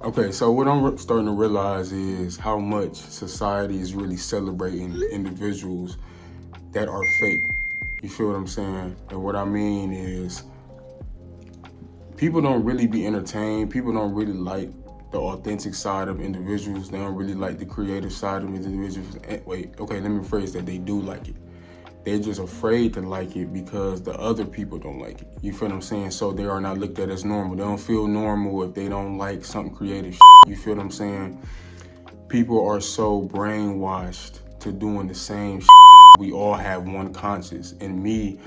Okay, so what I'm starting to realize is how much society is really celebrating individuals that are fake. You feel what I'm saying? And what I mean is people don't really be entertained. People don't really like the authentic side of individuals. They don't really like the creative side of individuals. Wait, okay, let me phrase that. They do like it. They're just afraid to like it because the other people don't like it. You feel what I'm saying? So they are not looked at as normal. They don't feel normal if they don't like something creative. You feel what I'm saying? People are so brainwashed to doing the same. We all have one conscience. And me,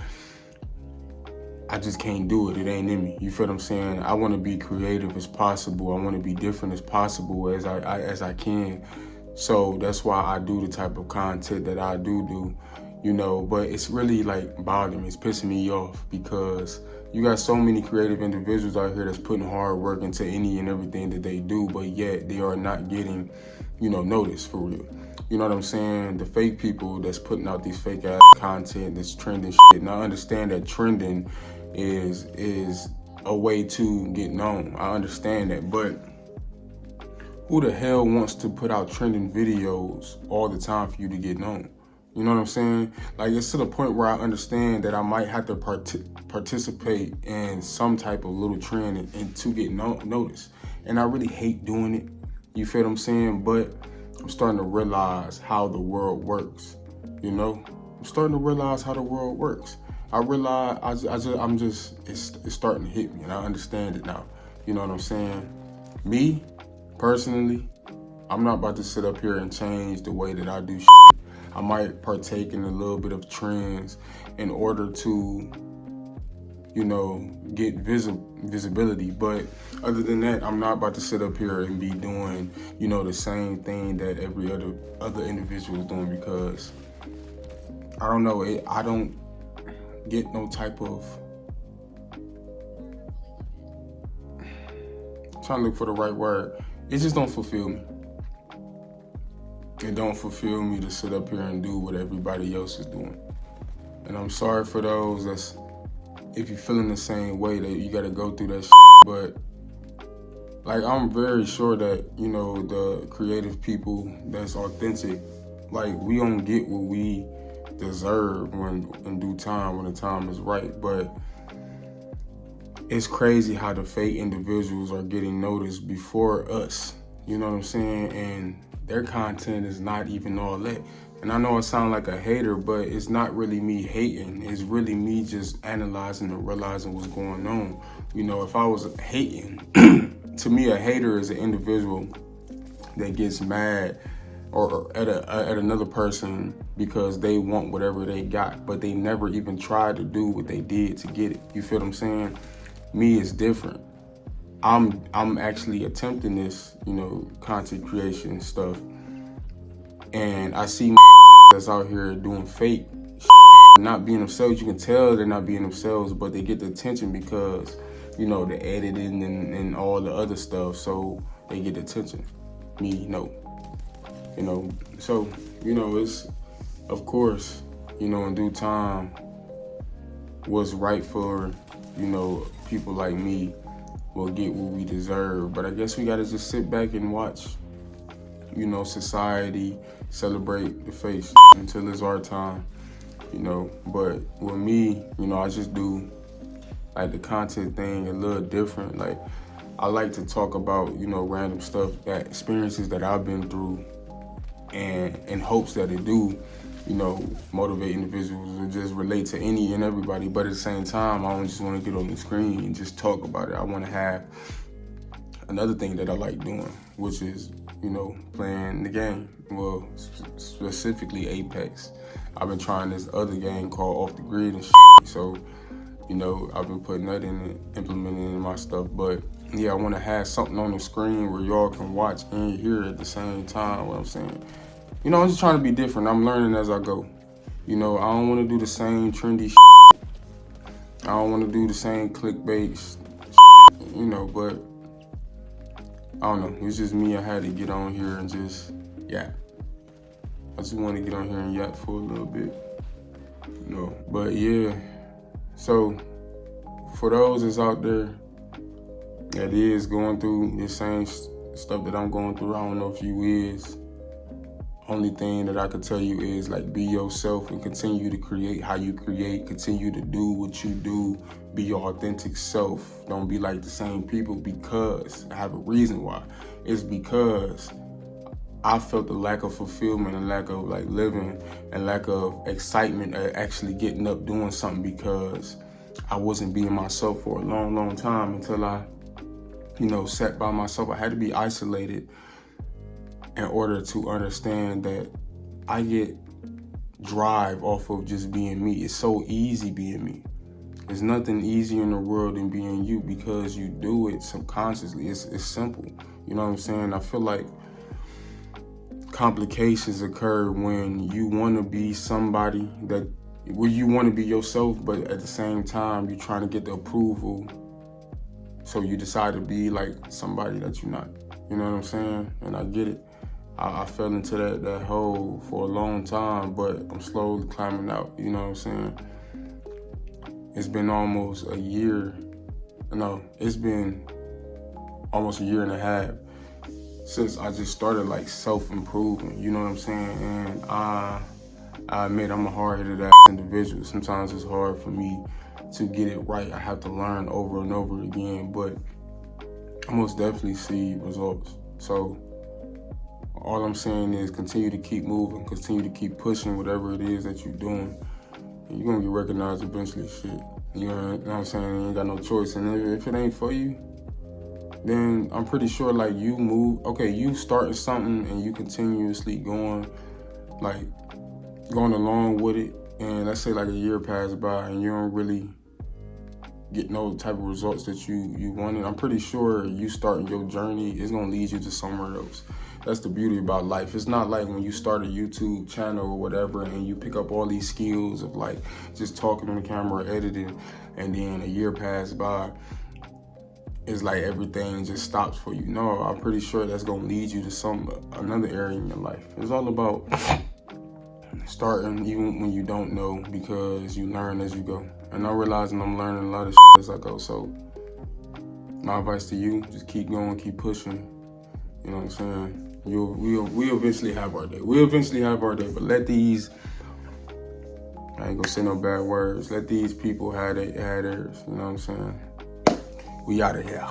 I just can't do it. It ain't in me. You feel what I'm saying? I want to be creative as possible. I want to be different as possible as I can. So that's why I do the type of content that I do, but it's really like bothering me. It's pissing me off because you got so many creative individuals out here that's putting hard work into any and everything that they do, but yet they are not getting, noticed for real. You know what I'm saying? The fake people that's putting out these fake ass content, this trending shit. And I understand that trending is a way to get known. I understand that, but who the hell wants to put out trending videos all the time for you to get known? You know what I'm saying? Like, it's to the point where I understand that I might have to participate in some type of little trend and to get noticed. And I really hate doing it. You feel what I'm saying? But I'm starting to realize how the world works. I'm starting to realize how the world works. I realize it's starting to hit me, and I understand it now. You know what I'm saying? Me, personally, I'm not about to sit up here and change the way that I do shit. I might partake in a little bit of trends in order to, get visibility. But other than that, I'm not about to sit up here and be doing, the same thing that every other individual is doing because I don't know. I don't get no type of, I'm trying to look for the right word. It just don't fulfill me. It don't fulfill me to sit up here and do what everybody else is doing. And I'm sorry for those that's, if you're feeling the same way, that you gotta go through that shit. But like, I'm very sure that, the creative people that's authentic, like, we don't get what we deserve when in due time, when the time is right. But it's crazy how the fake individuals are getting noticed before us. You know what I'm saying? And their content is not even all that. And I know it sounds like a hater, but it's not really me hating. It's really me just analyzing and realizing what's going on. If I was hating, to me, a hater is an individual that gets mad or at another person because they want whatever they got, but they never even tried to do what they did to get it. You feel what I'm saying? Me is different. I'm actually attempting this, content creation stuff, and I see that's out here doing fake, not being themselves. You can tell they're not being themselves, but they get the attention because, the editing and all the other stuff, so they get the attention. Me, no. So, it's, of course, in due time, what's right for, people like me will get what we deserve. But I guess we gotta just sit back and watch, society celebrate the face until it's our time, But with me, I just do like the content thing a little different. Like, I like to talk about, random stuff, that experiences that I've been through, and in hopes that it do, motivate individuals and just relate to any and everybody. But at the same time, I don't just want to get on the screen and just talk about it. I want to have another thing that I like doing, which is, playing the game. Well, specifically Apex. I've been trying this other game called Off the Grid and shit. So, I've been putting that in and implementing in my stuff. But yeah, I want to have something on the screen where y'all can watch and hear at the same time. What I'm saying, I'm just trying to be different. I'm learning as I go. I don't want to do the same trendy shit. I don't want to do the same clickbait shit, but I don't know. It's just me. I had to get on here and just, I just want to get on here and yap for a little bit, But yeah, so for those that's out there that is going through the same the stuff that I'm going through, I don't know if you is. Only thing that I can tell you is like be yourself and continue to create how you create, continue to do what you do, be your authentic self. Don't be like the same people, because I have a reason why. It's because I felt the lack of fulfillment and lack of like living and lack of excitement at actually getting up doing something, because I wasn't being myself for a long, long time until I, sat by myself. I had to be isolated in order to understand that I get drive off of just being me. It's so easy being me. There's nothing easier in the world than being you, because you do it subconsciously. It's simple. You know what I'm saying? I feel like complications occur when you want to be somebody where you want to be yourself, but at the same time you're trying to get the approval, so you decide to be like somebody that you're not. You know what I'm saying? And I get it. I fell into that hole for a long time, but I'm slowly climbing out. You know what I'm saying? It's been almost a year. No, it's been almost a year and a half since I just started like self-improving. You know what I'm saying? And I admit I'm a hard-headed ass individual. Sometimes it's hard for me to get it right. I have to learn over and over again, but I most definitely see results. So all I'm saying is continue to keep moving, continue to keep pushing whatever it is that you're doing. And you're gonna get recognized eventually, shit. You know what I'm saying? You ain't got no choice. And if it ain't for you, then I'm pretty sure like you starting something and you continuously going along with it. And let's say like a year passed by and you don't really get no type of results that you wanted. I'm pretty sure you starting your journey is gonna lead you to somewhere else. That's the beauty about life. It's not like when you start a YouTube channel or whatever and you pick up all these skills of like just talking on the camera, editing, and then a year passed by, it's like everything just stops for you. No, I'm pretty sure that's gonna lead you to another area in your life. It's all about starting even when you don't know, because you learn as you go. And I'm realizing I'm learning a lot of shit as I go. So my advice to you, just keep going, keep pushing. You know what I'm saying? We'll eventually have our day. We'll eventually have our day, but let these, I ain't gonna say no bad words, let these people have theirs. You know what I'm saying? We out of here.